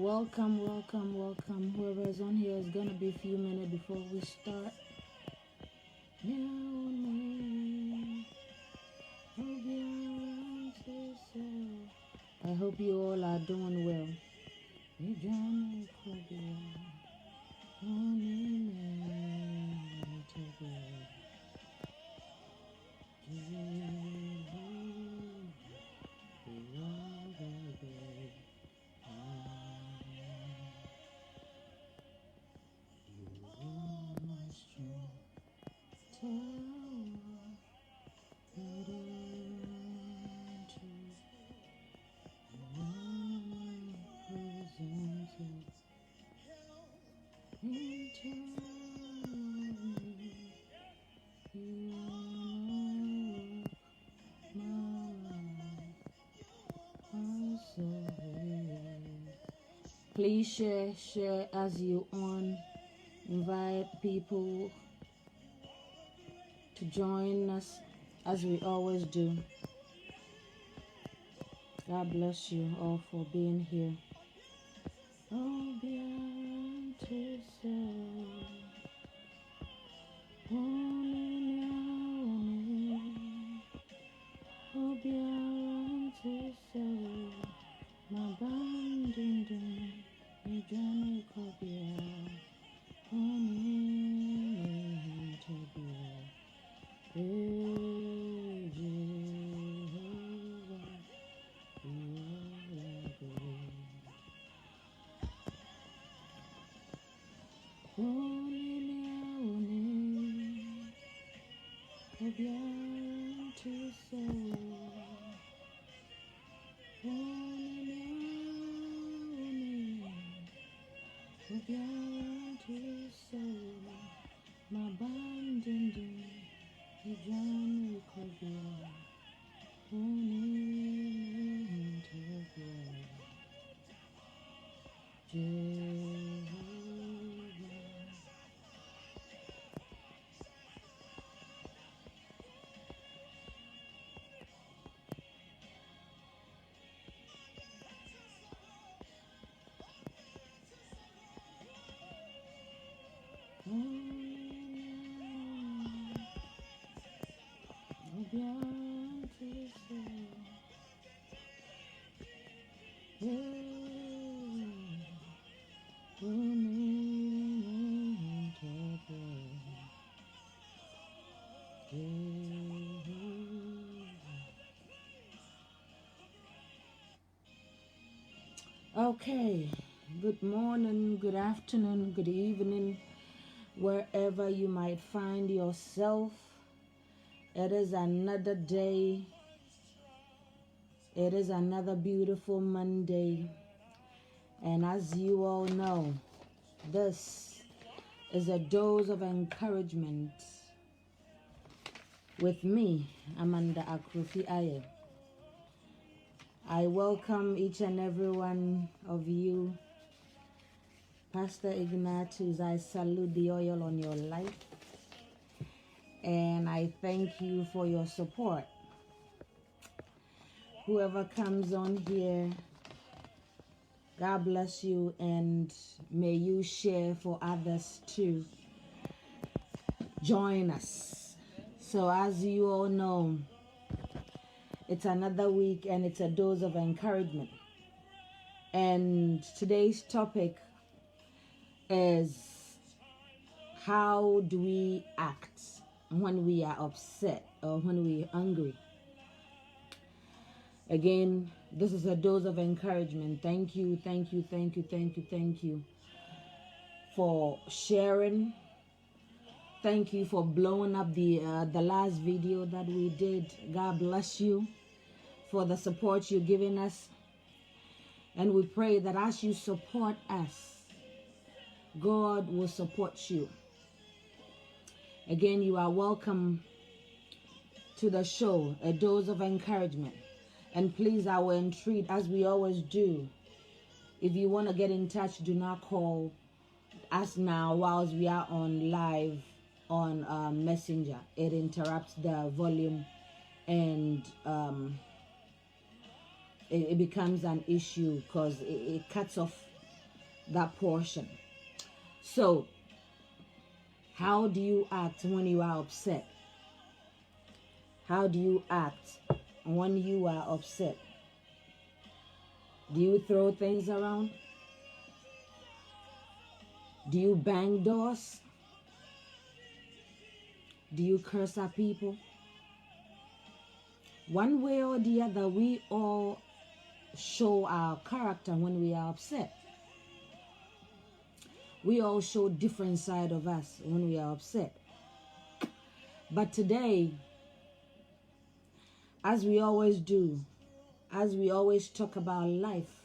welcome. Whoever is on here is gonna be a few minutes before we start. I hope you all are doing well. Please share as you on. Invite people to join us as we always do. God bless you all for being here. Okay, good morning, good afternoon, good evening, wherever you might find yourself. It is another day. It is another beautiful Monday. And as you all know, this is a dose of encouragement with me, Amanda Akrufi Aye. I welcome each and every one of you. Pastor Ignatius, I salute the oil on your life. And I thank you for your support. Whoever comes on here, God bless you, and may you share for others to join us. So as you all know, it's another week and it's a dose of encouragement. And today's topic is, how do we act when we are upset or when we're angry? Again, this is a dose of encouragement. Thank you for sharing. Thank you for blowing up the last video that we did. God bless you for the support you're giving us. And we pray that as you support us, God will support you. Again, you are welcome to the show, A Dose of Encouragement. And please, I will entreat, as we always do, if you want to get in touch, do not call us now whilst we are on live on Messenger. It interrupts the volume and it becomes an issue because it cuts off that portion. So, how do you act when you are upset? How do you act when you are upset? Do you throw things around? Do you bang doors? Do you curse at people? One way or the other, we all show our character when we are upset. We all show different side of us when we are upset. But today, as we always do, as we always talk about life,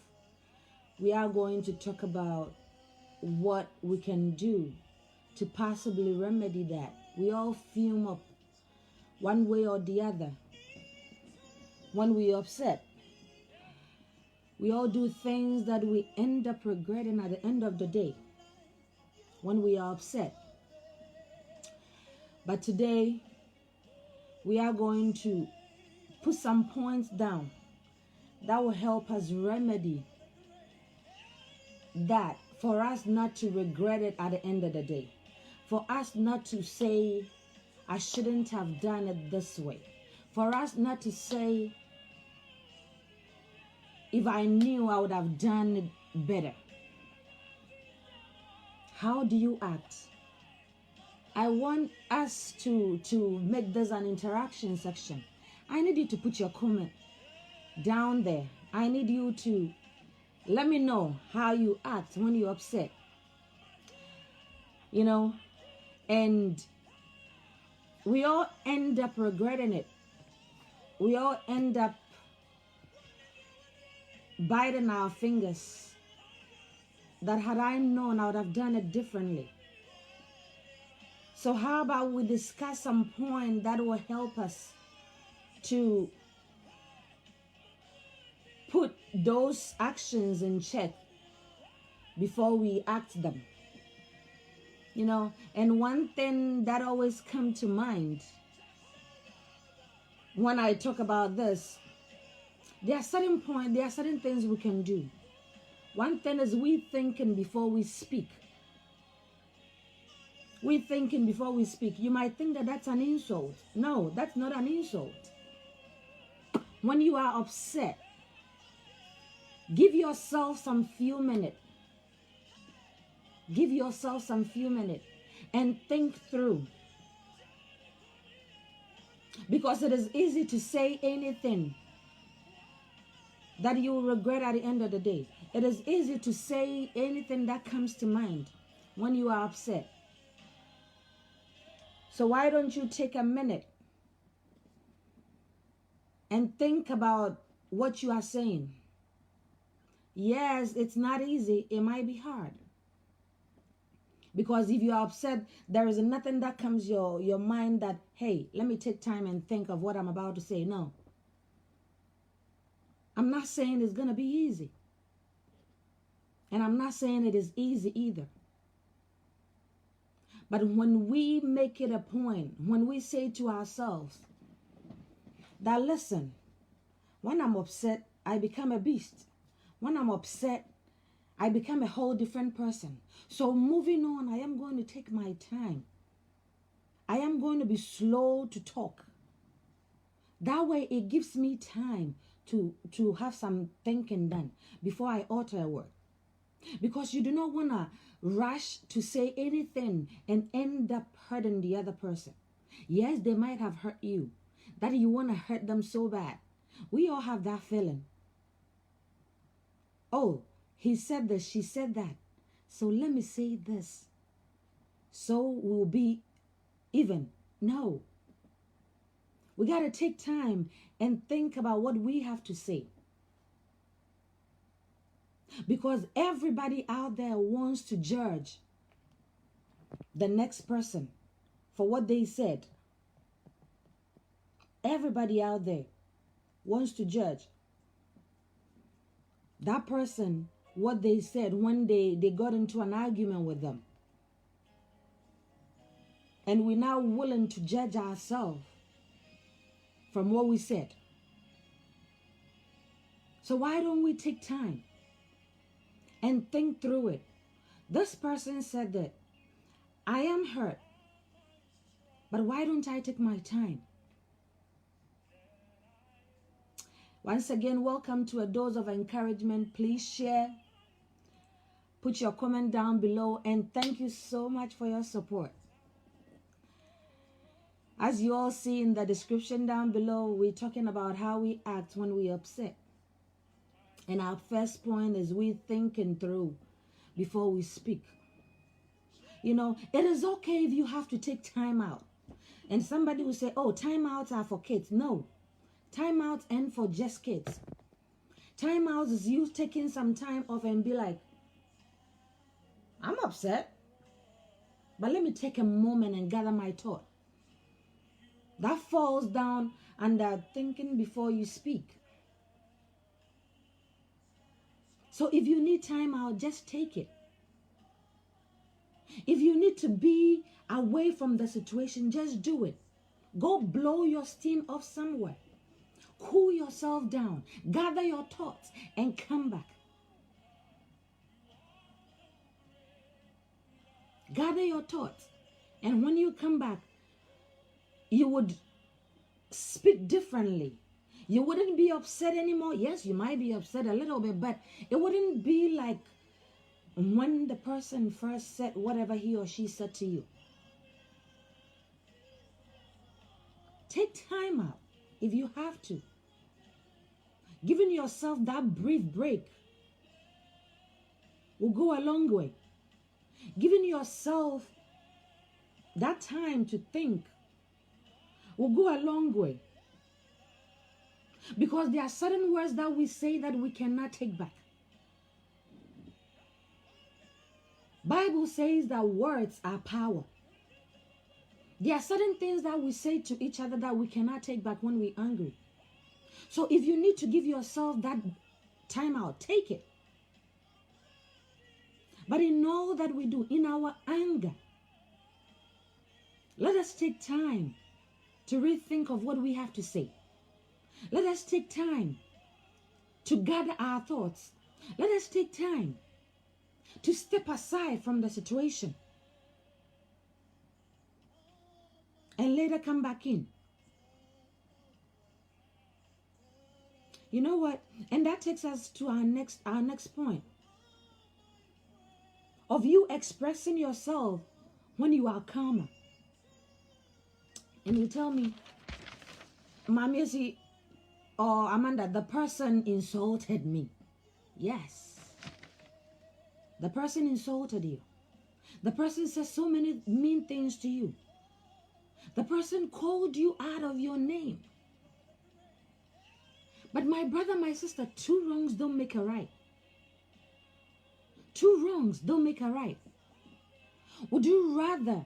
we are going to talk about what we can do to possibly remedy that. We all fume up one way or the other when we are upset. We all do things that we end up regretting at the end of the day when we are upset. But today, we are going to put some points down that will help us remedy that, for us not to regret it at the end of the day. For us not to say, I shouldn't have done it this way. For us not to say, if I knew, I would have done it better. How do you act? I want us to make this an interaction section. I need you to put your comment down there. I need you to let me know how you act when you're upset. You know, and we all end up regretting it. We all end up biting our fingers that had I known, I would have done it differently. So how about we discuss some point that will help us to put those actions in check before we act them. You know, and one thing that always comes to mind when I talk about this, there are certain things we can do. One thing is we thinking before we speak. We thinking before we speak. You might think that that's an insult. No, that's not an insult. When you are upset, give yourself some few minutes. Give yourself some few minutes and think through. Because it is easy to say anything that you will regret at the end of the day. It is easy to say anything that comes to mind when you are upset. So why don't you take a minute and think about what you are saying? Yes, it's not easy. It might be hard. Because if you are upset, there is nothing that comes your mind that, hey, let me take time and think of what I'm about to say. No. I'm not saying it's going to be easy. And I'm not saying it is easy either. But when we make it a point, when we say to ourselves that, listen, when I'm upset, I become a beast. When I'm upset, I become a whole different person. So moving on, I am going to take my time. I am going to be slow to talk. That way it gives me time to have some thinking done before I utter a word. Because you do not want to rush to say anything and end up hurting the other person. Yes, they might have hurt you, that you want to hurt them so bad. We all have that feeling. Oh, he said this, she said that. So let me say this. So we'll be even. No. We got to take time and think about what we have to say. Because everybody out there wants to judge the next person for what they said. Everybody out there wants to judge that person, what they said when they got into an argument with them. And we're now willing to judge ourselves from what we said. So why don't we take time and think through it This person said that I am hurt, but why don't I take my time? Once again, welcome to a dose of encouragement. Please share, put your comment down below, and thank you so much for your support. As you all see in the description down below, we're talking about how we act when we're upset. And our first point is we thinking through before we speak. You know, it is okay if you have to take time out. And somebody will say, oh, timeouts are for kids. No, timeouts ain't for just kids. Timeouts is you taking some time off and be like, I'm upset, but let me take a moment and gather my thought. That falls down under thinking before you speak. So if you need time out, just take it. If you need to be away from the situation, just do it. Go blow your steam off somewhere. Cool yourself down. Gather your thoughts and come back. Gather your thoughts. And when you come back, you would speak differently. You wouldn't be upset anymore. Yes, you might be upset a little bit, but it wouldn't be like when the person first said whatever he or she said to you. Take time out if you have to. Giving yourself that brief break will go a long way. Giving yourself that time to think will go a long way. Because there are certain words that we say that we cannot take back. Bible says that words are power. There are certain things that we say to each other that we cannot take back when we're angry. So if you need to give yourself that time out, take it. But in all that we do, in our anger, let us take time to rethink of what we have to say. Let us take time to gather our thoughts. Let us take time to step aside from the situation and later come back in. You know what? And that takes us to our next point of you expressing yourself when you are calmer. And you tell me, Mamiesi or Amanda, the person insulted me. Yes. The person insulted you. The person said so many mean things to you. The person called you out of your name. But my brother, my sister, 2 wrongs don't make a right. 2 wrongs don't make a right. Would you rather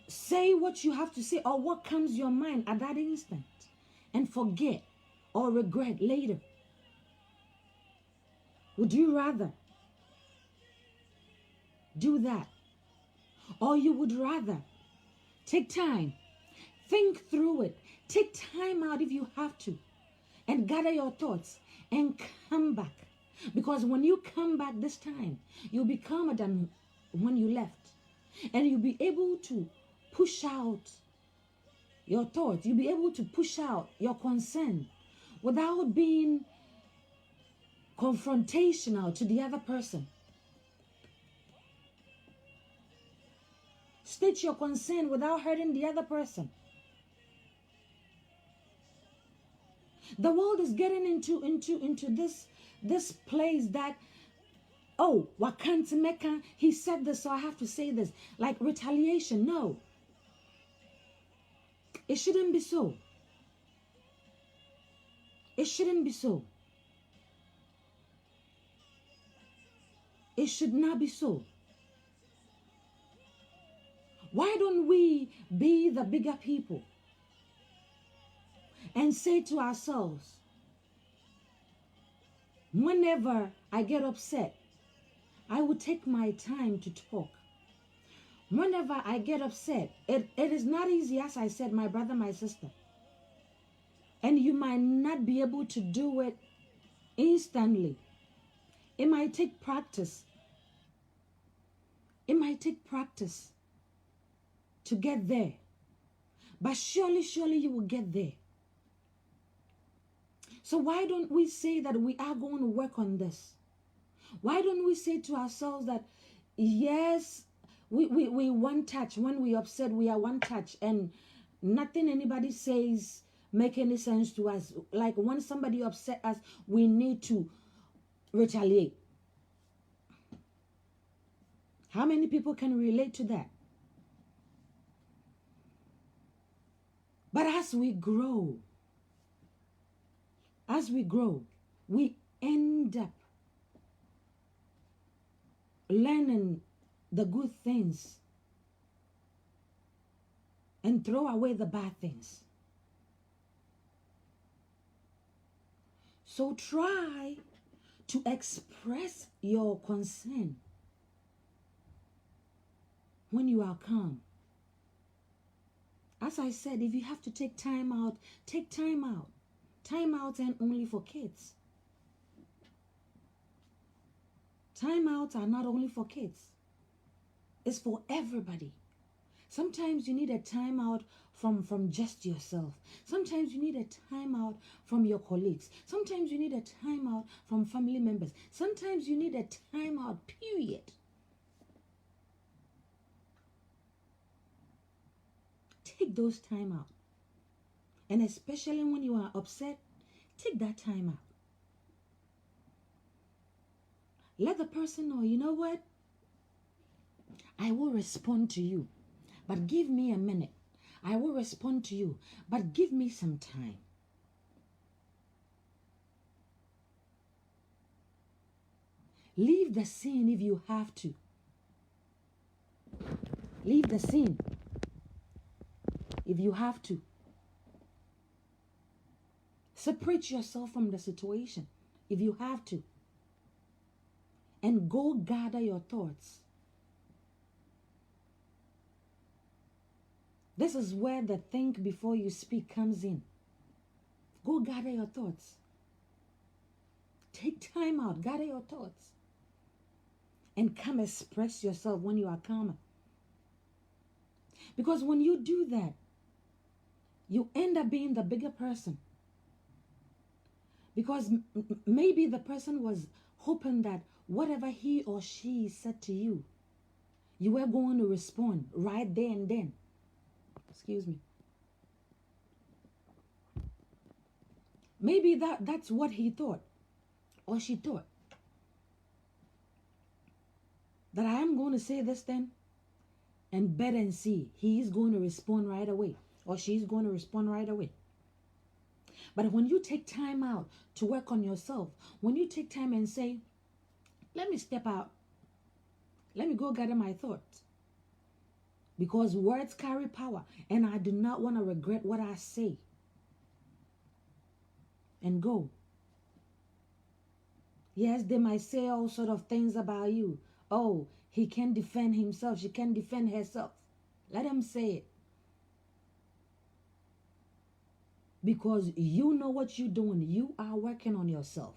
say what you have to say or what comes to your mind at that instant and forget or regret later? Would you rather do that? Or you would rather take time, think through it, take time out if you have to, and gather your thoughts and come back. Because when you come back this time, you'll be calmer than when you left. And you'll be able to push out your thoughts. You'll be able to push out your concern without being confrontational to the other person. State your concern without hurting the other person. The world is getting into this place that, oh, Wakanti Meka, he said this, so I have to say this. Like retaliation. No. It shouldn't be so. It shouldn't be so. It should not be so. Why don't we be the bigger people and say to ourselves, whenever I get upset, I will take my time to talk. Whenever I get upset, it is not easy, as I said, my brother, my sister. And you might not be able to do it instantly. It might take practice. It might take practice to get there. But surely, surely you will get there. So why don't we say that we are going to work on this? Why don't we say to ourselves that, yes, we one touch. When we upset, we are one touch. And nothing anybody says make any sense to us. Like when somebody upset us, we need to retaliate. How many people can relate to that? But as we grow, we end up learning the good things and throw away the bad things. So try to express your concern when you are calm. As I said, if you have to take time out, take time out. Time outs ain't only for kids. Time outs are not only for kids. It's for everybody. Sometimes you need a time out from just yourself. Sometimes you need a time out from your colleagues. Sometimes you need a time out from family members. Sometimes you need a time out, period. Take those time out. And especially when you are upset, take that time out. Let the person know, you know what? I will respond to you, but give me a minute. I will respond to you, but give me some time. Leave the scene if you have to. Leave the scene if you have to. Separate yourself from the situation if you have to. And go gather your thoughts. This is where the think before you speak comes in. Go gather your thoughts. Take time out, gather your thoughts. And come express yourself when you are calmer. Because when you do that, you end up being the bigger person. Because maybe the person was hoping that whatever he or she said to you, you were going to respond right there and then. Excuse me. Maybe that's what he thought or she thought. That I am going to say this then and bet and see. He is going to respond right away or she's going to respond right away. But when you take time out to work on yourself, when you take time and say, let me step out, let me go gather my thoughts. Because words carry power and I do not want to regret what I say. And go. Yes, they might say all sort of things about you. Oh, he can't defend himself. She can't defend herself. Let them say it. Because you know what you're doing. You are working on yourself.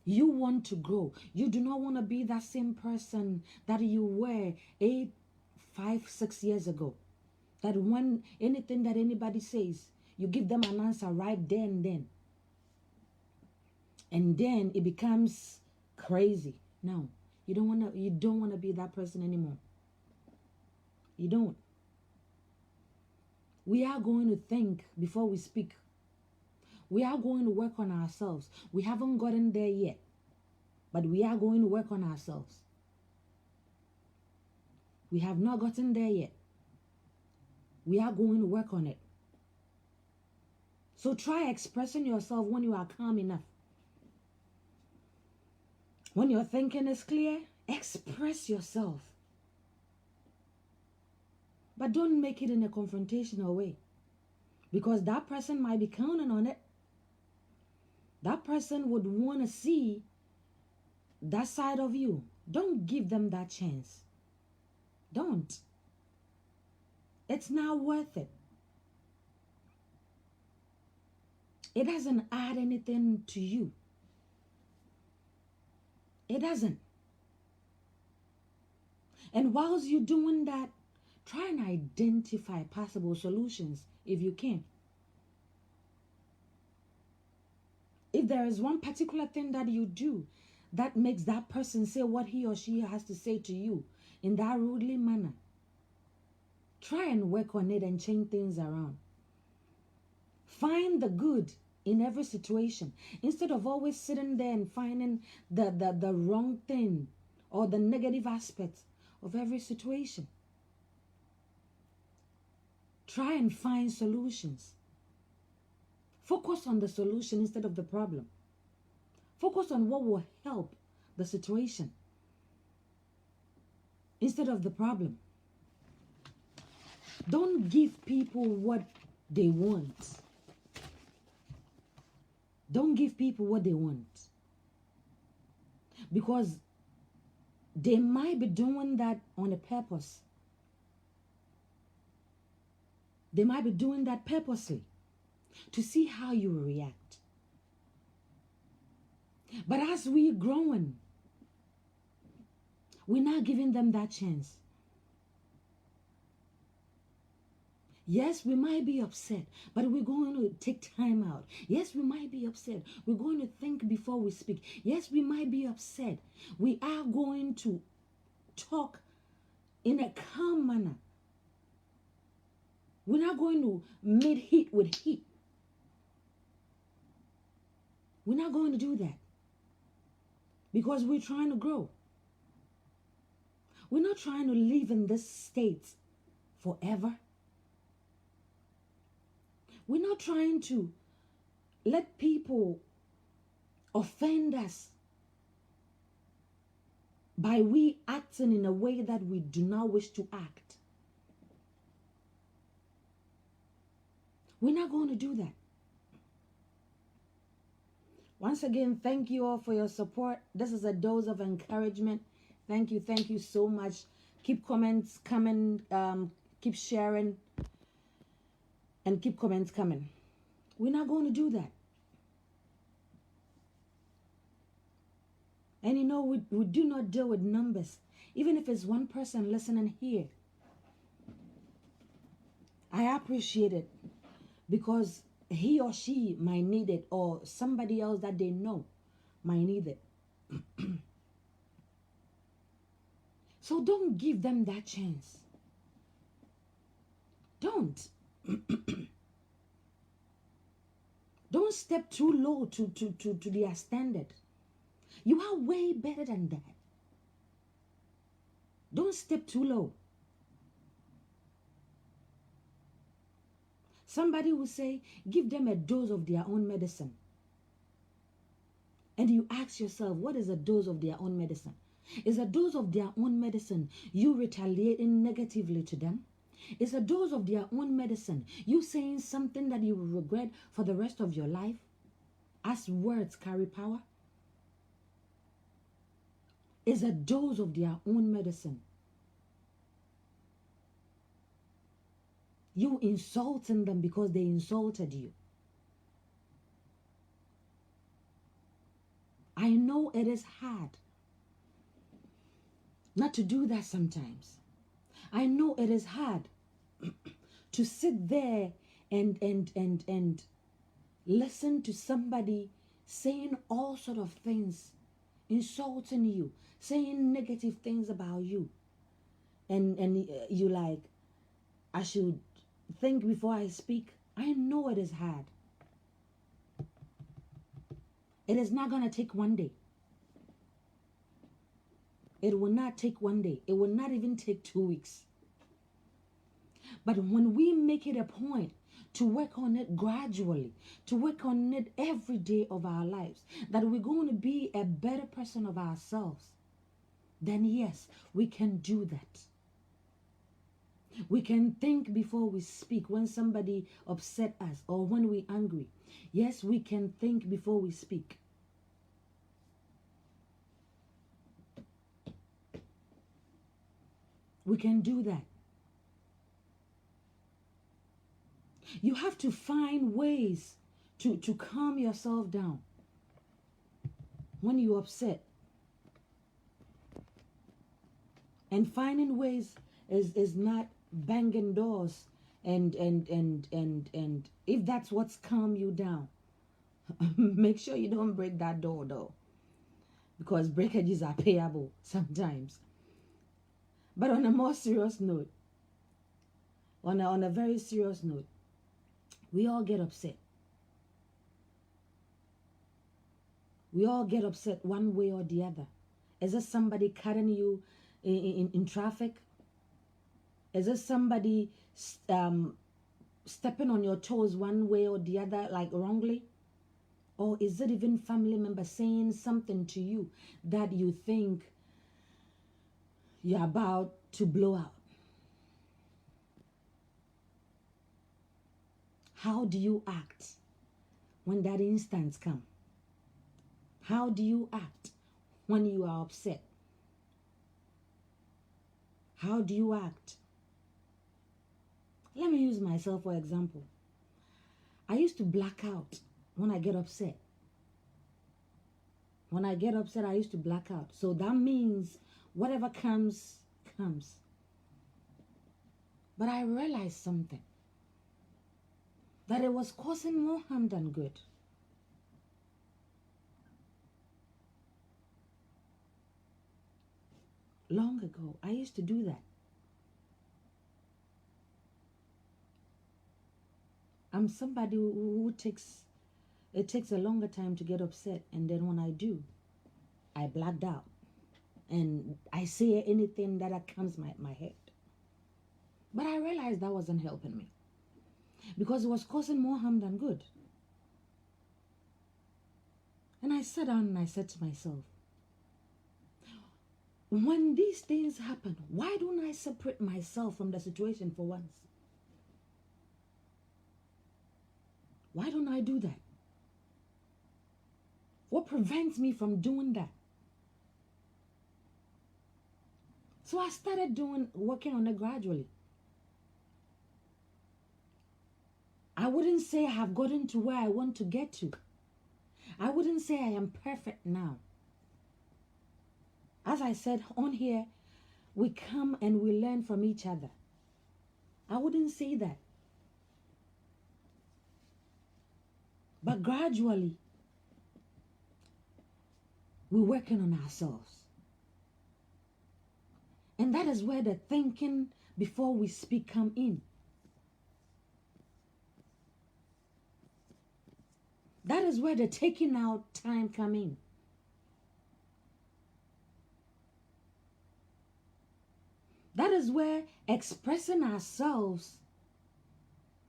You want to grow. You do not want to be that same person that you were 8, 5, 6 years ago. That when anything that anybody says, you give them an answer right there and then. And then it becomes crazy. No, you don't want to be that person anymore. You don't. We are going to think before we speak. We are going to work on ourselves. We haven't gotten there yet, but we are going to work on ourselves. We have not gotten there yet. We are going to work on it. So try expressing yourself when you are calm enough. When your thinking is clear, express yourself. But don't make it in a confrontational way. Because that person might be counting on it. That person would want to see that side of you. Don't give them that chance. Don't. It's not worth it. It doesn't add anything to you. It doesn't. And whilst you're doing that, try and identify possible solutions if you can. If there is one particular thing that you do that makes that person say what he or she has to say to you in that rudely manner, try and work on it and change things around. Find the good in every situation instead of always sitting there and finding the wrong thing or the negative aspect of every situation. Try and find solutions. Focus on the solution instead of the problem. Focus on what will help the situation instead of the problem. Don't give people what they want. Don't give people what they want. Because they might be doing that on a purpose. They might be doing that purposely to see how you react. But as we're growing, we're not giving them that chance. Yes, we might be upset, but we're going to take time out. Yes, we might be upset. We're going to think before we speak. Yes, we might be upset. We are going to talk in a calm manner. We're not going to meet heat with heat. We're not going to do that because we're trying to grow. We're not trying to live in this state forever. We're not trying to let people offend us by we acting in a way that we do not wish to act. We're not going to do that. Once again, thank you all for your support. This is a dose of encouragement. Thank you so much. Keep comments coming, keep sharing, and keep comments coming. We're not going to do that. And you know, we do not deal with numbers. Even if it's one person listening here, I appreciate it because he or she might need it, or somebody else that they know might need it. So don't give them that chance. Don't. Don't step too low to their standard. You are way better than that. Don't step too low. Somebody will say, give them a dose of their own medicine. And you ask yourself, what is a dose of their own medicine? Is a dose of their own medicine you retaliating negatively to them? Is a dose of their own medicine you saying something that you will regret for the rest of your life? As words carry power? Is a dose of their own medicine you insulting them because they insulted you? I know it is hard not to do that sometimes. I know it is hard to sit there and listen to somebody saying all sort of things, insulting you, saying negative things about you. And you like, I should think before I speak. I know it is hard. It is not going to take one day. It will not take one day. It will not even take 2 weeks. But when we make it a point to work on it gradually, to work on it every day of our lives, that we're going to be a better person of ourselves, then yes, we can do that. We can think before we speak when somebody upset us or when we're angry. Yes, we can think before we speak. We can do that. You have to find ways to calm yourself down when you're upset. And finding ways is not banging doors and if that's what's calm you down, make sure you don't break that door though, because breakages are payable sometimes. But on a more serious note, on a very serious note, we all get upset. We all get upset one way or the other. Is it somebody cutting you in traffic? Is it somebody stepping on your toes one way or the other, like wrongly? Or is it even family member saying something to you that you think you're about to blow out? How do you act when that instance comes? How do you act when you are upset? How do you act? Let me use myself for example. I used to black out when I get upset. When I get upset, I used to black out. So that means whatever comes, comes. But I realized something, that it was causing more harm than good. Long ago, I used to do that. I'm somebody who it takes a longer time to get upset, and then when I do, I blacked out. And I say anything that comes my head. But I realized that wasn't helping me, because it was causing more harm than good. And I sat down and I said to myself, when these things happen, why don't I separate myself from the situation for once? Why don't I do that? What prevents me from doing that? So I started working on it gradually. I wouldn't say I have gotten to where I want to get to. I wouldn't say I am perfect now. As I said on here, we come and we learn from each other. I wouldn't say that. But gradually, we're working on ourselves. And that is where the thinking before we speak come in. That is where the taking out time come in. That is where expressing ourselves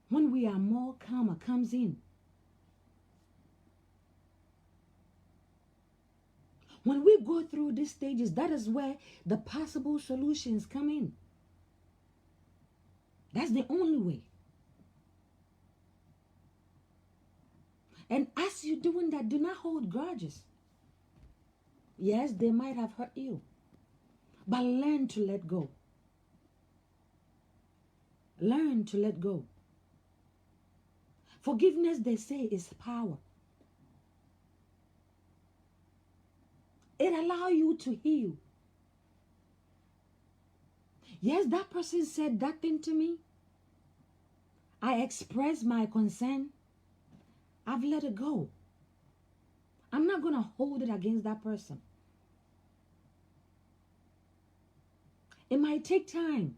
when we are more calmer comes in. When we go through these stages, that is where the possible solutions come in. That's the only way. And as you're doing that, do not hold grudges. Yes, they might have hurt you, but learn to let go. Learn to let go. Forgiveness, they say, is power. It allows you to heal. Yes, that person said that thing to me. I expressed my concern. I've let it go. I'm not going to hold it against that person. It might take time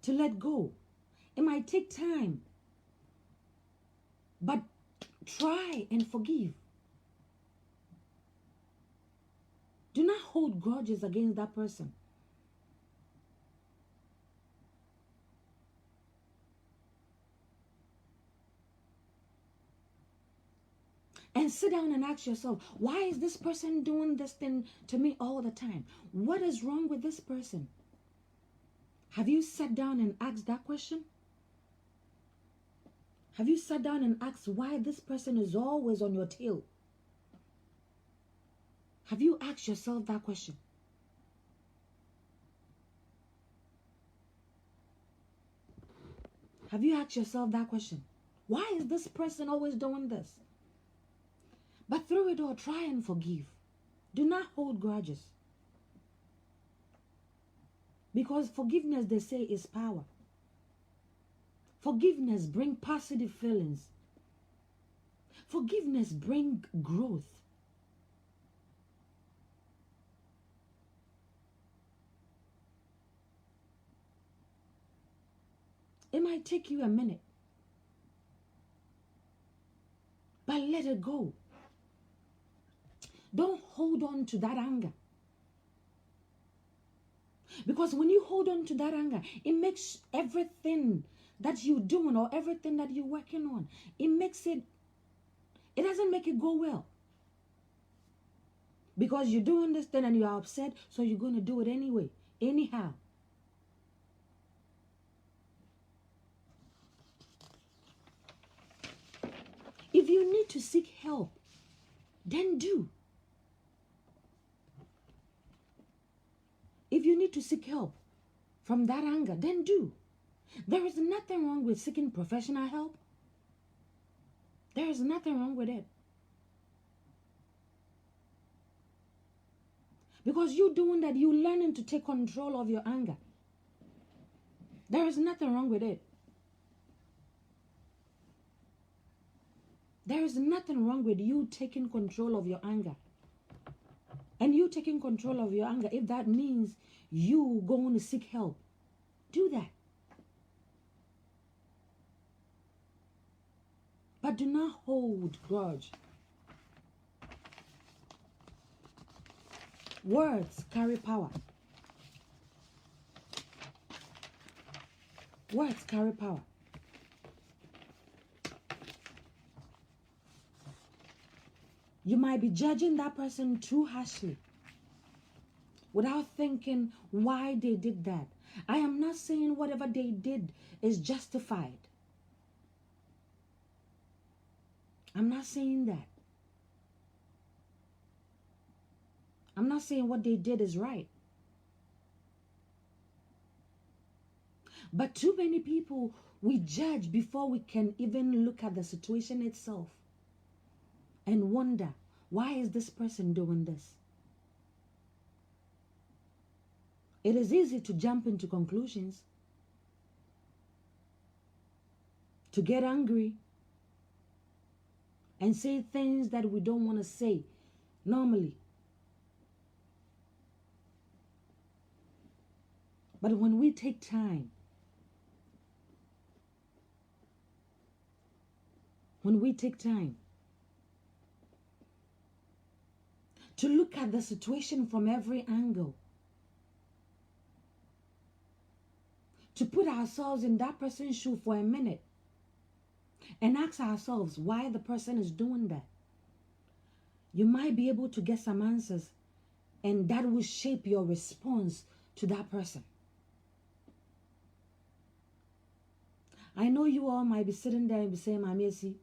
to let go. It might take time. But try and forgive. Do not hold grudges against that person. And sit down and ask yourself, why is this person doing this thing to me all the time? What is wrong with this person? Have you sat down and asked that question? Have you sat down and asked why this person is always on your tail? Have you asked yourself that question? Have you asked yourself that question? Why is this person always doing this? But through it all, try and forgive. Do not hold grudges. Because forgiveness, they say, is power. Forgiveness brings positive feelings. Forgiveness brings growth. It might take you a minute, but let it go. Don't hold on to that anger. Because when you hold on to that anger, it makes everything that you're doing or everything that you're working on, it doesn't make it go well. Because you're doing this thing and you're upset, so you're going to do it anyway, anyhow. If you need to seek help, then do. If you need to seek help from that anger, then do. There is nothing wrong with seeking professional help. There is nothing wrong with it. Because you're doing that, you're learning to take control of your anger. There is nothing wrong with it. There is nothing wrong with you taking control of your anger. And you taking control of your anger, if that means you going to seek help, do that. But do not hold grudge. Words carry power. Words carry power. You might be judging that person too harshly without thinking why they did that. I am not saying whatever they did is justified. I'm not saying that. I'm not saying what they did is right. But too many people, we judge before we can even look at the situation itself and wonder, why is this person doing this? It is easy to jump into conclusions, to get angry, and say things that we don't want to say normally. But when we take time, to look at the situation from every angle, to put ourselves in that person's shoe for a minute and ask ourselves why the person is doing that, you might be able to get some answers, and that will shape your response to that person. I know you all might be sitting there and be saying, Mamiesi,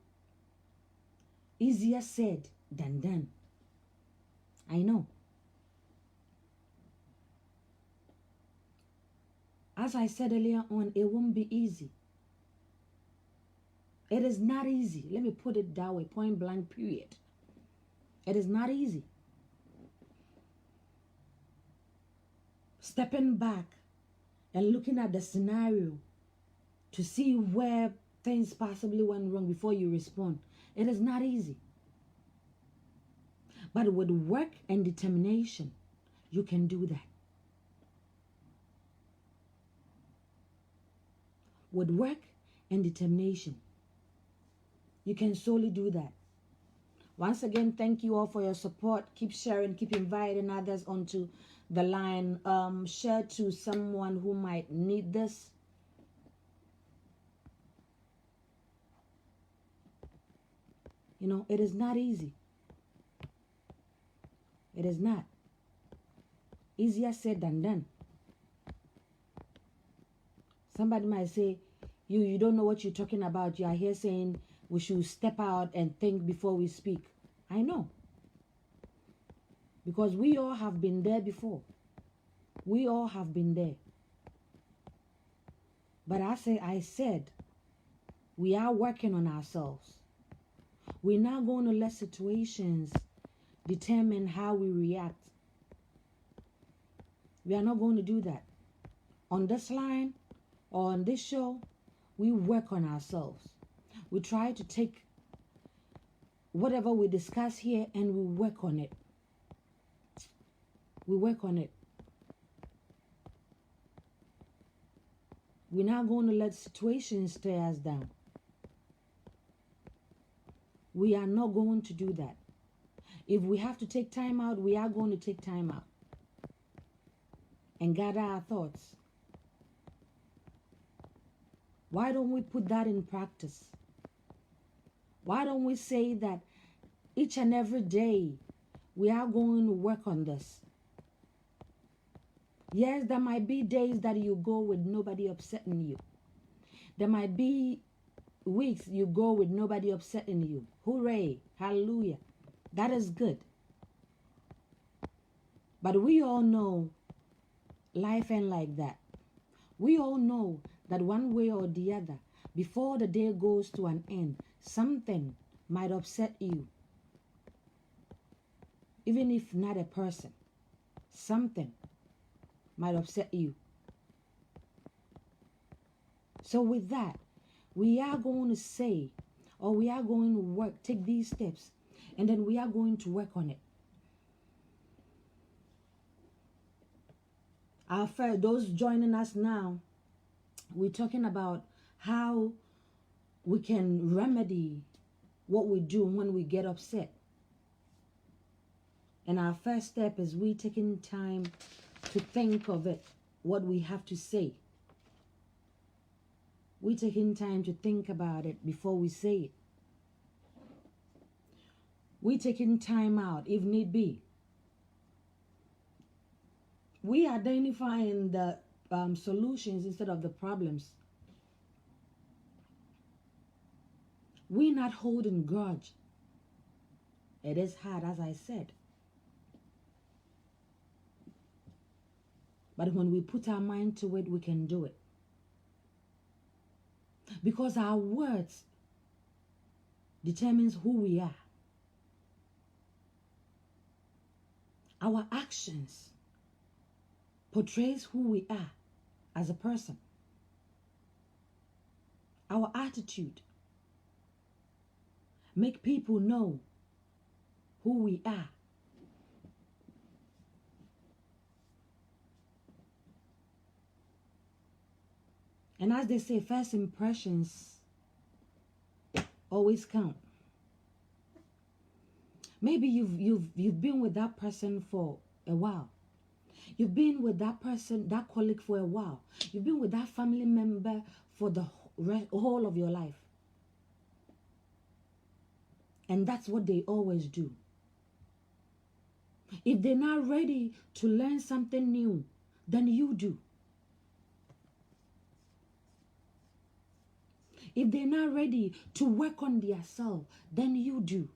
easier said than done. I know. As I said earlier on, it won't be easy. It is not easy. Let me put it that way, point blank, period. It is not easy. Stepping back and looking at the scenario to see where things possibly went wrong before you respond, it is not easy. But with work and determination, you can do that. With work and determination, you can solely do that. Once again, thank you all for your support. Keep sharing, keep inviting others onto the line. Share to someone who might need this. You know, it is not easy. It is not. Easier said than done. Somebody might say, you don't know what you're talking about. You are here saying we should step out and think before we speak. I know. Because we all have been there before. We all have been there. But I said, we are working on ourselves. We're not going to let situations determine how we react. We are not going to do that. On this line or on this show, we work on ourselves. We try to take whatever we discuss here and we work on it. We work on it. We're not going to let situations tear us down. We are not going to do that. If we have to take time out, we are going to take time out and gather our thoughts. Why don't we put that in practice? Why don't we say that each and every day we are going to work on this? Yes, there might be days that you go with nobody upsetting you. There might be weeks you go with nobody upsetting you. Hooray, hallelujah. That is good. But we all know life ain't like that. We all know that one way or the other, before the day goes to an end, something might upset you. Even if not a person, something might upset you. So with that, we are going to say, or we are going to work, take these steps, and then we are going to work on it. Those joining us now, we're talking about how we can remedy what we do when we get upset. And our first step is we taking time to think of it, what we have to say. We taking time to think about it before we say it. We taking time out if need be. We identifying the solutions instead of the problems. We not holding grudge. It is hard, as I said. But when we put our mind to it, we can do it. Because our words determines who we are. Our actions portrays who we are as a person. Our attitude make people know who we are. And as they say, first impressions always count. Maybe you've been with that person for a while. You've been with that person, that colleague for a while. You've been with that family member for the whole of your life. And that's what they always do. If they're not ready to learn something new, then you do. If they're not ready to work on their self, then you do.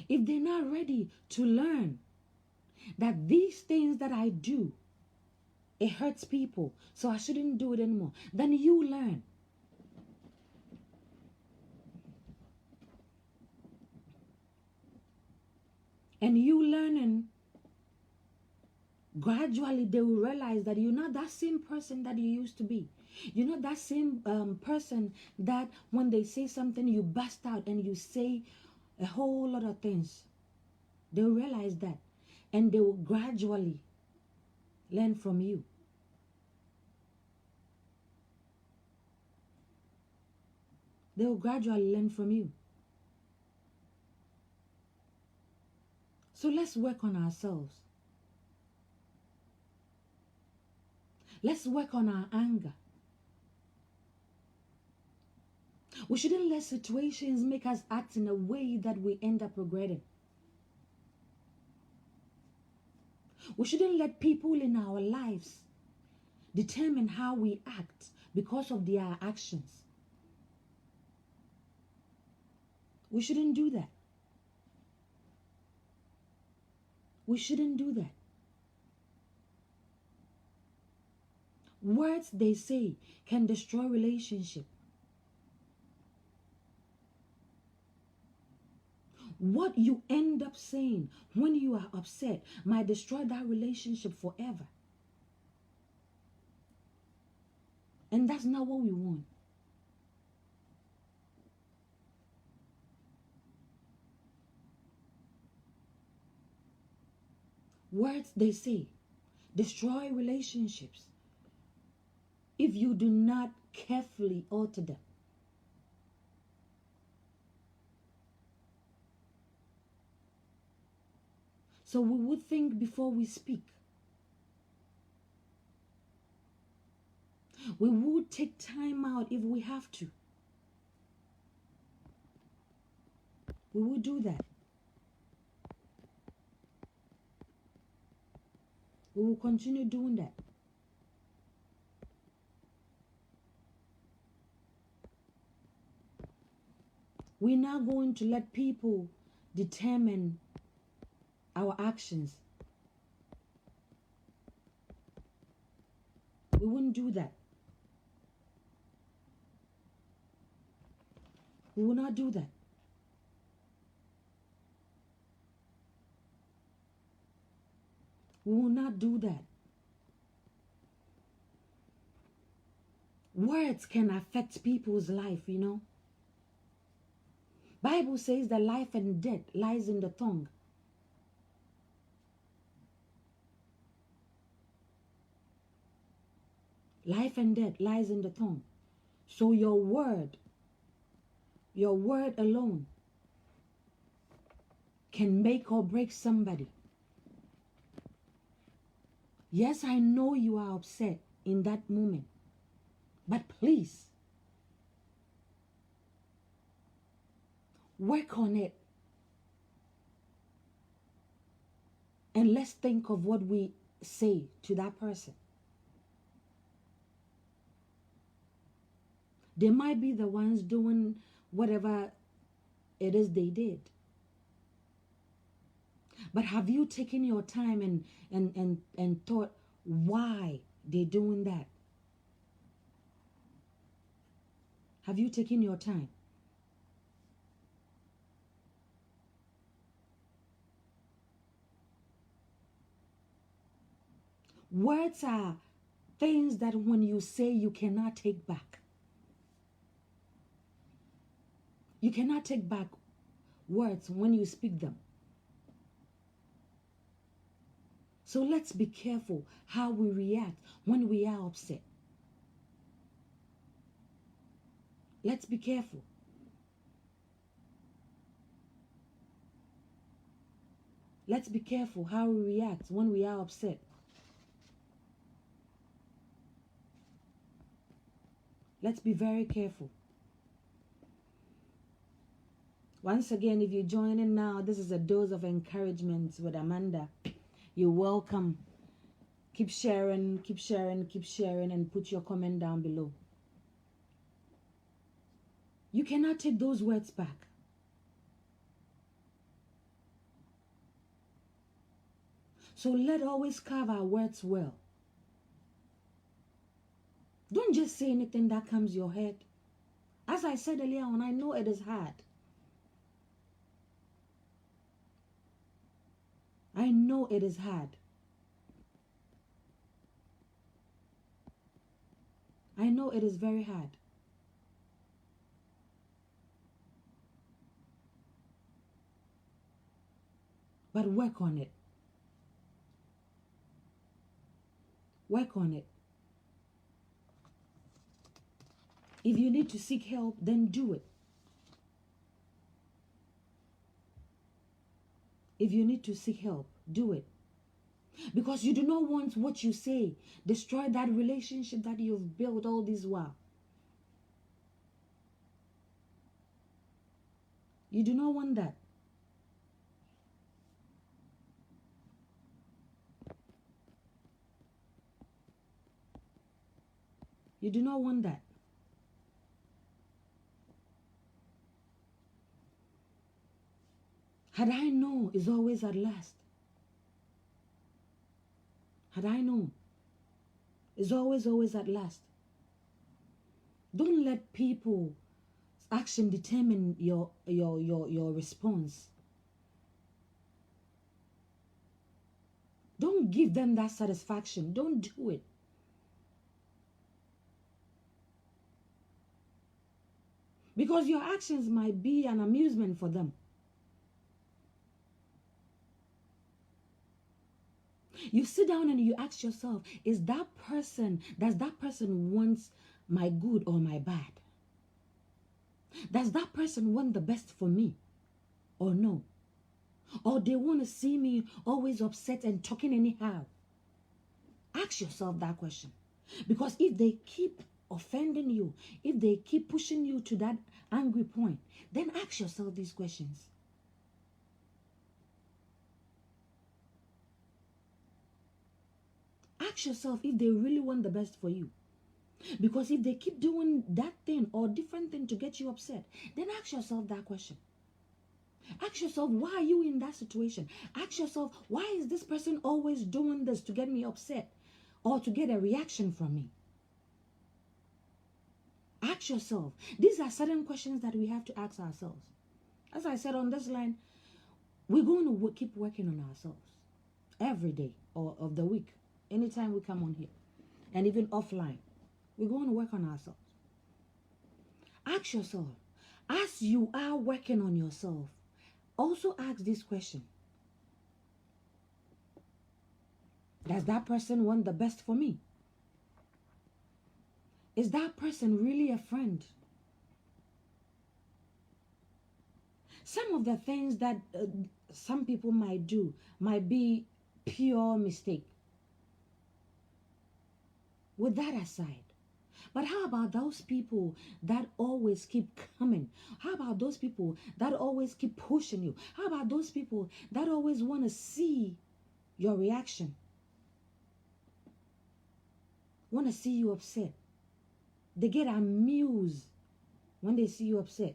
If they're not ready to learn that these things that I do, it hurts people, so I shouldn't do it anymore, then you learn. And you learning, gradually they will realize that you're not that same person that you used to be. You're not that same person that when they say something, you burst out and you say a whole lot of things. They'll realize that. And they will gradually learn from you. They will gradually learn from you. So let's work on ourselves. Let's work on our anger. We shouldn't let situations make us act in a way that we end up regretting. We shouldn't let people in our lives determine how we act because of their actions. We shouldn't do that. We shouldn't do that. Words, they say, can destroy relationship. What you end up saying when you are upset might destroy that relationship forever. And that's not what we want. Words, they say, destroy relationships if you do not carefully alter them. So we would think before we speak. We would take time out if we have to. We would do that. We will continue doing that. We're not going to let people determine our actions. We wouldn't do that. We will not do that. We will not do that. Words can affect people's life, you know. Bible says that life and death lies in the tongue. Life and death lies in the tongue. So your word alone can make or break somebody. Yes, I know you are upset in that moment, but please work on it. And let's think of what we say to that person. They might be the ones doing whatever it is they did. But have you taken your time and thought why they're doing that? Have you taken your time? Words are things that when you say, you cannot take back. You cannot take back words when you speak them. So let's be careful how we react when we are upset. Let's be careful. Let's be careful how we react when we are upset. Let's be very careful. Once again, if you're joining now, this is a dose of encouragement with Amanda. You're welcome. Keep sharing, keep sharing, keep sharing, and put your comment down below. You cannot take those words back. So let's always carve our words well. Don't just say anything that comes your head. As I said earlier on, I know it is hard. I know it is hard. I know it is very hard. But work on it. Work on it. If you need to seek help, then do it. If you need to seek help, do it. Because you do not want what you say destroy that relationship that you've built all this while. You do not want that. You do not want that. Had I known is always at last. Had I known is always at last. Don't let people's action determine your response. Don't give them that satisfaction. Don't do it. Because your actions might be an amusement for them. You sit down and you ask yourself, does that person want my good or my bad? Does that person want the best for me or no? Or they want to see me always upset and talking anyhow? Ask yourself that question. Because if they keep offending you, if they keep pushing you to that angry point, then ask yourself these questions. Ask yourself if they really want the best for you. Because if they keep doing that thing or different thing to get you upset, then ask yourself that question. Ask yourself, why are you in that situation? Ask yourself, why is this person always doing this to get me upset or to get a reaction from me? Ask yourself. These are certain questions that we have to ask ourselves. As I said on this line, we're going to keep working on ourselves every day or of the week, anytime we come on here, and even offline. We're going to work on ourselves. Ask yourself, as you are working on yourself, also ask this question. Does that person want the best for me? Is that person really a friend? Some of the things that some people might do might be pure mistake. With that aside, but how about those people that always keep coming? How about those people that always keep pushing you? How about those people that always want to see your reaction? Want to see you upset? They get amused when they see you upset.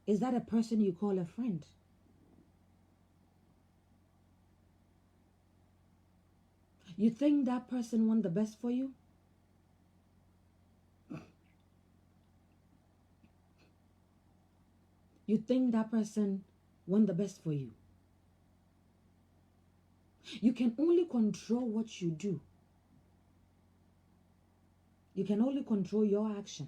Is that a person you call a friend? You think that person wants the best for you? You think that person wants the best for you? You can only control what you do. You can only control your action.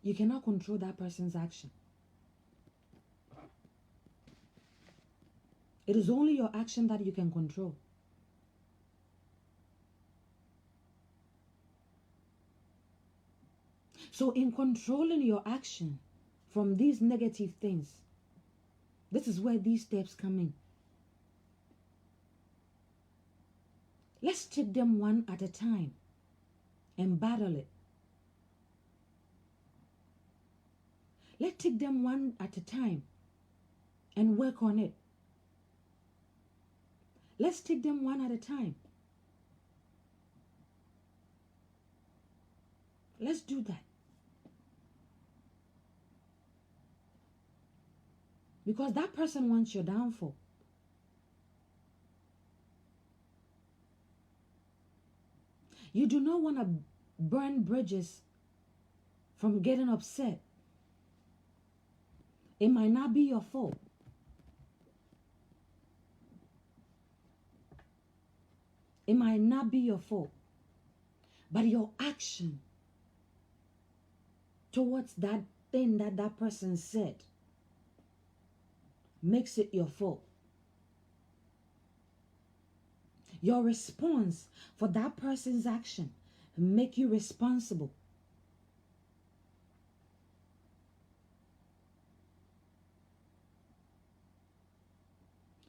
You cannot control that person's action. It is only your action that you can control. So in controlling your action from these negative things, this is where these steps come in. Let's take them one at a time and battle it. Let's take them one at a time and work on it. Let's take them one at a time. Let's do that. Because that person wants your downfall. You do not want to burn bridges from getting upset. It might not be your fault. It might not be your fault. But your action towards that thing that that person said makes it your fault. Your response for that person's action make you responsible.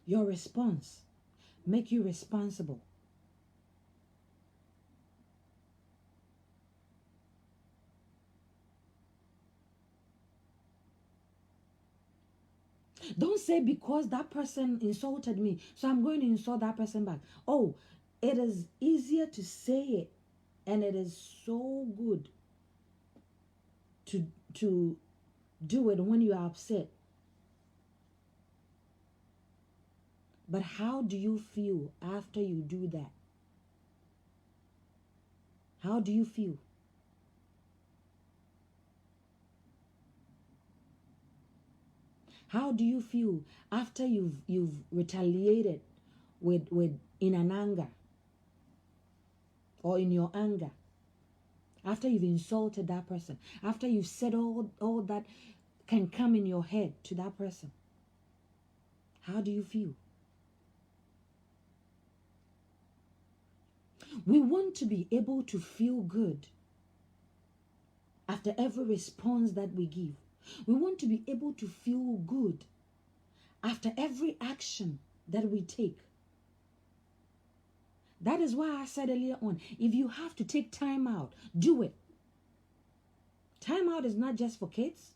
Your response make you responsible. Don't say because that person insulted me, so I'm going to insult that person back. Oh, it is easier to say it, and it is so good to do it when you are upset. But how do you feel after you do that? How do you feel? How do you feel after you've retaliated with in an anger or in your anger? After you've insulted that person, after you've said all that can come in your head to that person, how do you feel? We want to be able to feel good after every response that we give. We want to be able to feel good after every action that we take. That is why I said earlier on, if you have to take time out, do it. Time out is not just for kids.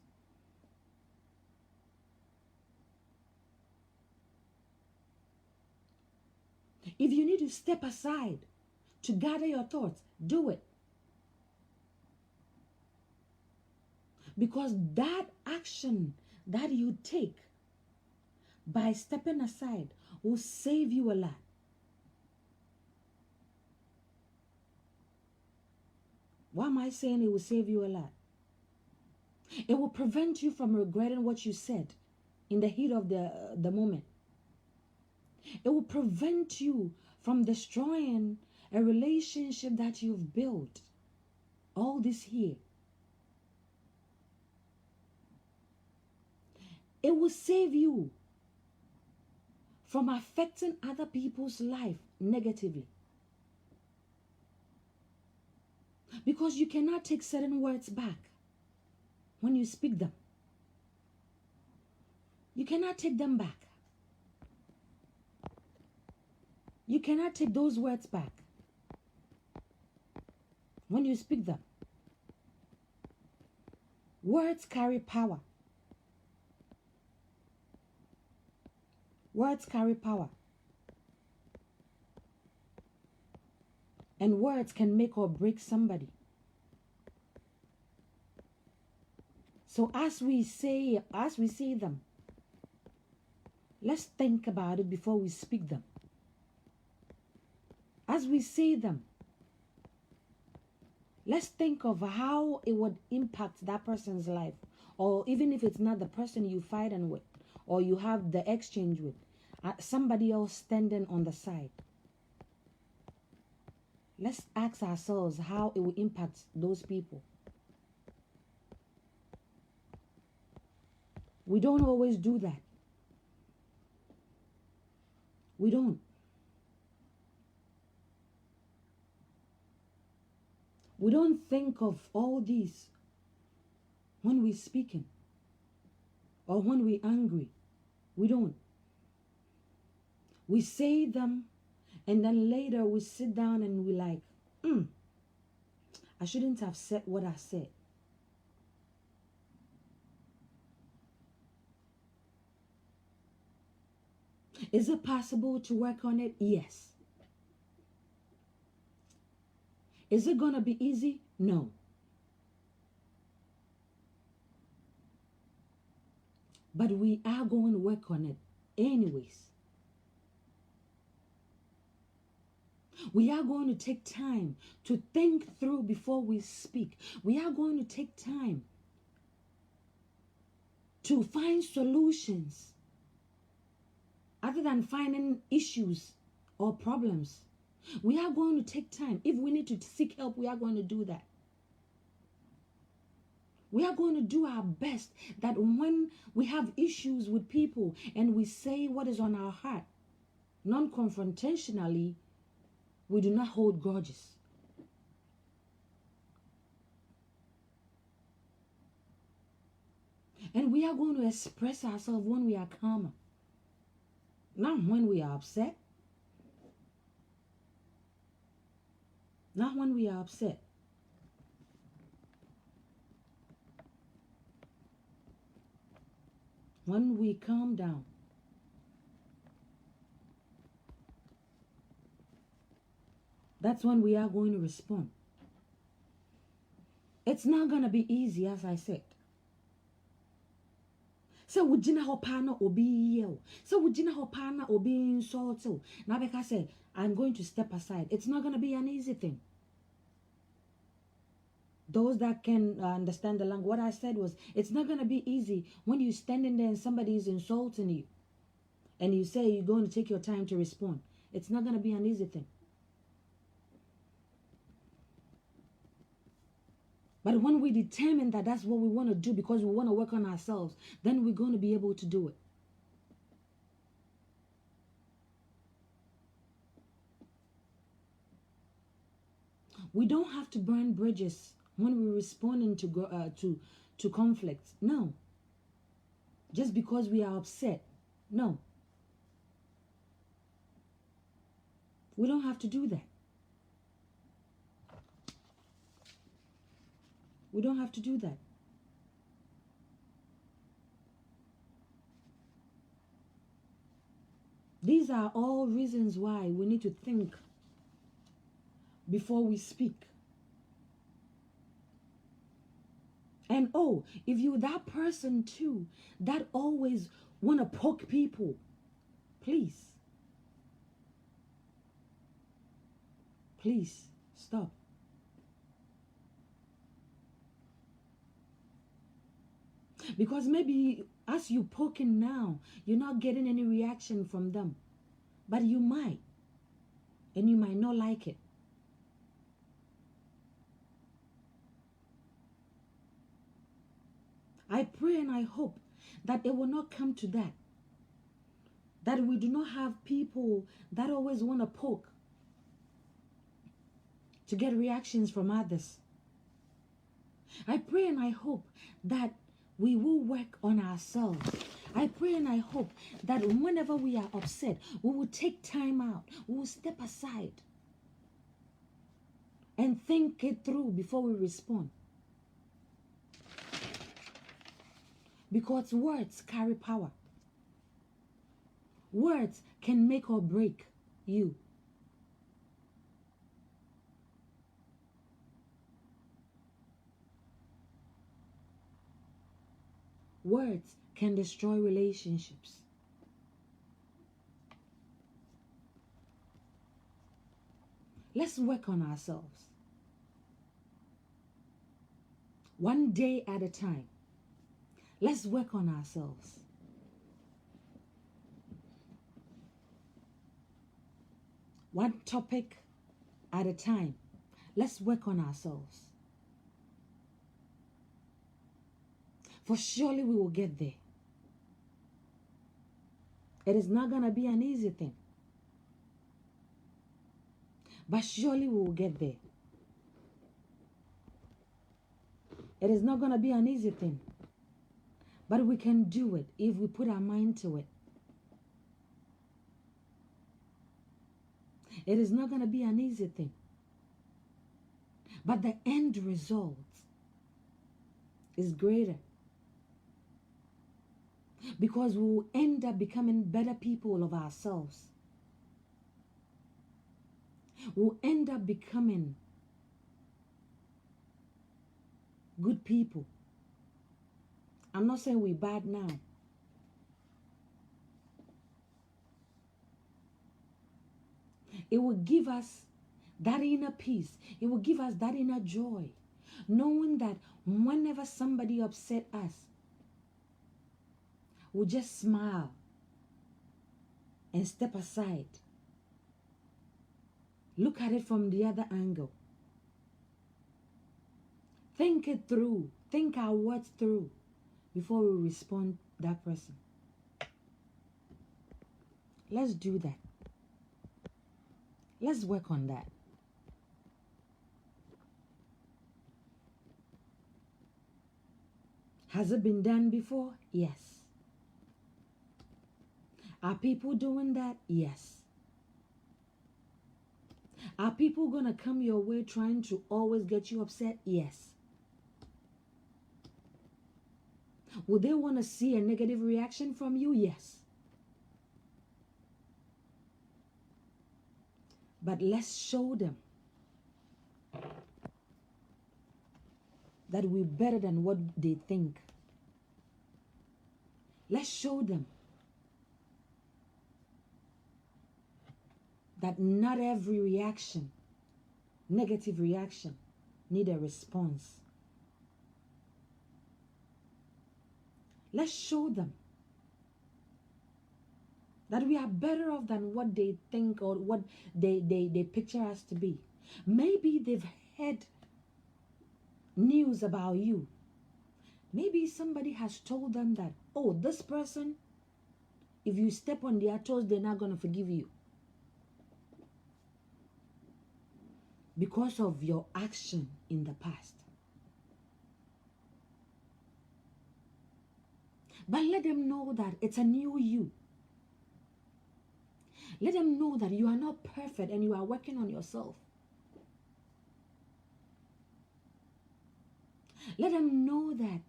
If you need to step aside to gather your thoughts, do it. Because that action that you take by stepping aside will save you a lot. Why am I saying it will save you a lot? It will prevent you from regretting what you said in the heat of the moment. It will prevent you from destroying a relationship that you've built all this year. It will save you from affecting other people's life negatively. Because you cannot take certain words back when you speak them. You cannot take them back. You cannot take those words back when you speak them. Words carry power. Words carry power. And words can make or break somebody. So as we say them, let's think about it before we speak them. As we say them, let's think of how it would impact that person's life. Or even if it's not the person you fighting with or you have the exchange with, somebody else standing on the side. Let's ask ourselves how it will impact those people. We don't always do that. We don't. We don't think of all these when we're speaking or when we're angry. We don't. We say them and then later we sit down and we're like, I shouldn't have said what I said. Is it possible to work on it? Yes. Is it going to be easy? No. But we are going to work on it anyways. We are going to take time to think through before we speak. We are going to take time to find solutions other than finding issues or problems. We are going to take time. If we need to seek help, we are going to do that. We are going to do our best that when we have issues with people and we say what is on our heart, non-confrontationally, we do not hold grudges. And we are going to express ourselves when we are calmer, not when we are upset. Not when we are upset. When we calm down. That's when we are going to respond. It's not going to be easy, as I said. So wujina hopana obi yeo. So wujina hopana obi insult. Now because I said, I'm going to step aside. It's not going to be an easy thing. Those that can understand the language, what I said was, it's not going to be easy when you're standing there and somebody is insulting you and you say you're going to take your time to respond. It's not going to be an easy thing. But when we determine that that's what we want to do because we want to work on ourselves, then we're going to be able to do it. We don't have to burn bridges when we're responding to conflicts. No. Just because we are upset. No. We don't have to do that. We don't have to do that. These are all reasons why we need to think before we speak. And oh, if you're that person too that always want to poke people, please stop. Because maybe as you poking now, you're not getting any reaction from them. But you might. And you might not like it. I pray and I hope that it will not come to that. That we do not have people that always want to poke to get reactions from others. I pray and I hope that we will work on ourselves. I pray and I hope that whenever we are upset, we will take time out. We will step aside and think it through before we respond. Because words carry power. Words can make or break you. Words can destroy relationships. Let's work on ourselves. One day at a time. Let's work on ourselves. One topic at a time. Let's work on ourselves. For surely we will get there. It is not going to be an easy thing. But surely we will get there. It is not going to be an easy thing. But we can do it if we put our mind to it. It is not going to be an easy thing. But the end result is greater. Because we will end up becoming better people of ourselves. We'll end up becoming good people. I'm not saying we're bad now. It will give us that inner peace. It will give us that inner joy. Knowing that whenever somebody upset us, we'll just smile and step aside. Look at it from the other angle. Think it through. Think our words through before we respond to that person. Let's do that. Let's work on that. Has it been done before? Yes. Are people doing that? Yes. Are people going to come your way trying to always get you upset? Yes. Would they want to see a negative reaction from you? Yes. But let's show them that we're better than what they think. Let's show them that not every reaction, negative reaction, need a response. Let's show them that we are better off than what they think or what they picture us to be. Maybe they've heard news about you. Maybe somebody has told them that, oh, this person, if you step on their toes, they're not going to forgive you because of your action in the past. But let them know that it's a new you. Let them know that you are not perfect and you are working on yourself. Let them know that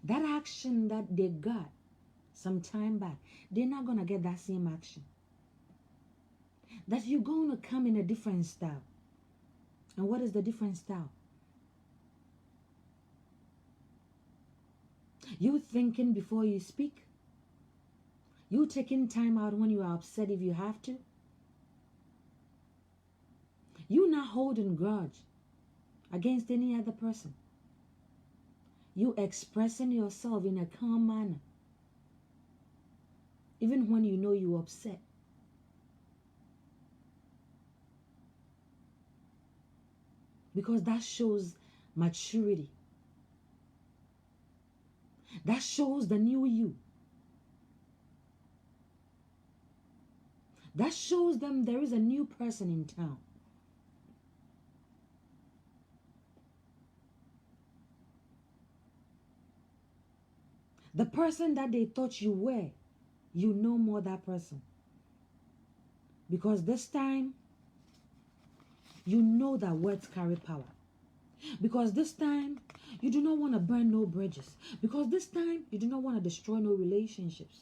that action that they got some time back, they're not going to get that same action. That you're going to come in a different style. And what is the different style? You thinking before you speak. You taking time out when you are upset if you have to. You not holding grudge against any other person. You expressing yourself in a calm manner. Even when you know you're upset. Because that shows maturity. That shows the new you. That shows them there is a new person in town. The person that they thought you were, you no more that person. Because this time, you know that words carry power. Because this time, you do not want to burn no bridges. Because this time, you do not want to destroy no relationships.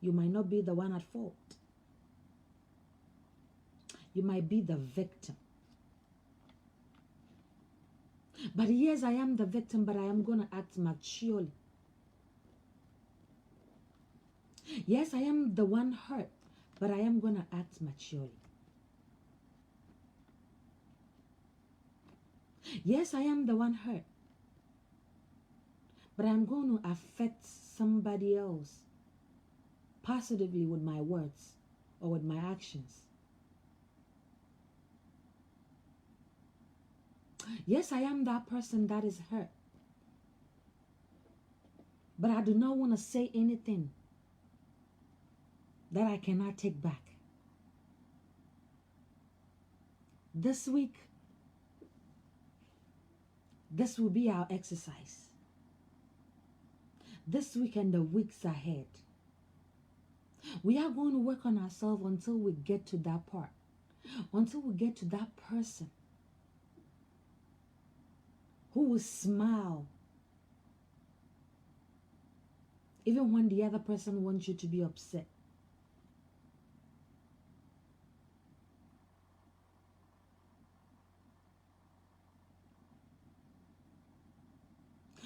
You might not be the one at fault. You might be the victim. But yes, I am the victim, but I am going to act maturely. Yes, I am the one hurt, but I am going to act maturely. Yes, I am the one hurt, but I'm going to affect somebody else positively with my words or with my actions. Yes, I am that person that is hurt, but I do not want to say anything that I cannot take back. This week, this will be our exercise. This week and the weeks ahead, we are going to work on ourselves until we get to that part. Until we get to that person who will smile even when the other person wants you to be upset.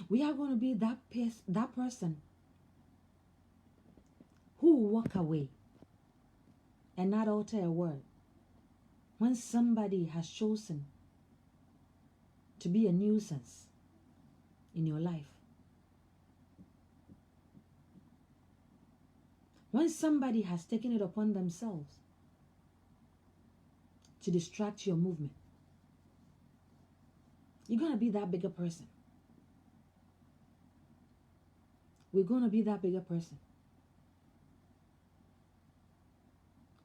We are going to be that person who will walk away and not utter a word when somebody has chosen to be a nuisance in your life. When somebody has taken it upon themselves to distract your movement, you're going to be that bigger person. We're going to be that bigger person.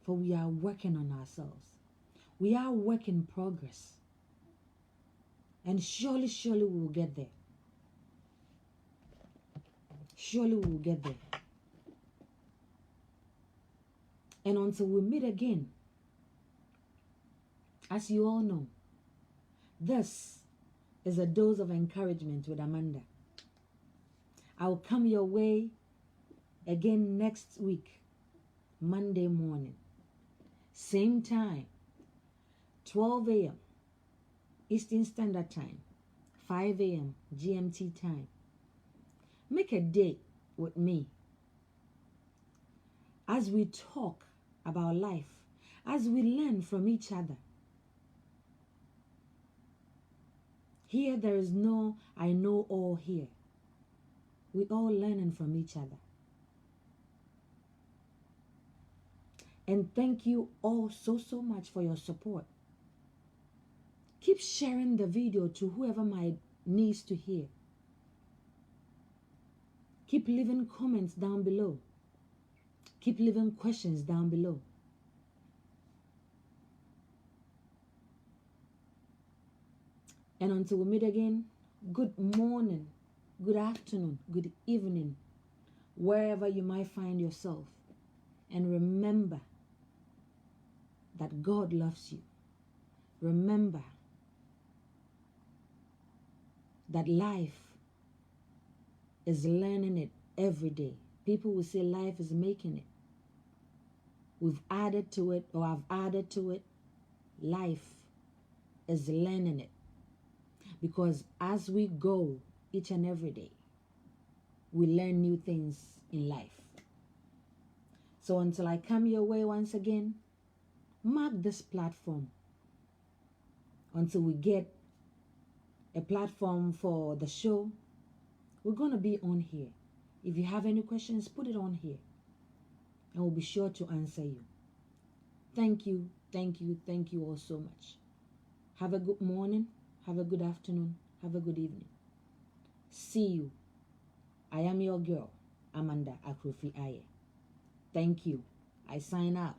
For we are working on ourselves. We are work in progress. And surely, surely we will get there. Surely we will get there. And until we meet again, as you all know, this is a dose of encouragement with Amanda. I will come your way again next week, Monday morning. Same time, 12 a.m. Eastern Standard Time, 5 a.m. GMT time. Make a date with me as we talk about life, as we learn from each other. Here there is no I know all here. We all learning from each other. And thank you all so much for your support. Keep sharing the video to whoever might needs to hear. Keep leaving comments down below. Keep leaving questions down below. And until we meet again, good morning, good afternoon, good evening, wherever you might find yourself. And remember that God loves you. Remember that life is learning it every day. People will say life is making it. We've added to it, or I've added to it. Life is learning it. Because as we go each and every day, we learn new things in life. So until I come your way once again, mark this platform until we get a platform for the show. We're going to be on here. If you have any questions, put it on here, and we'll be sure to answer you. Thank you, thank you, thank you all so much. Have a good morning, have a good afternoon, have a good evening. See you. I am your girl, Amanda Akrofi Aye. Thank you. I sign out.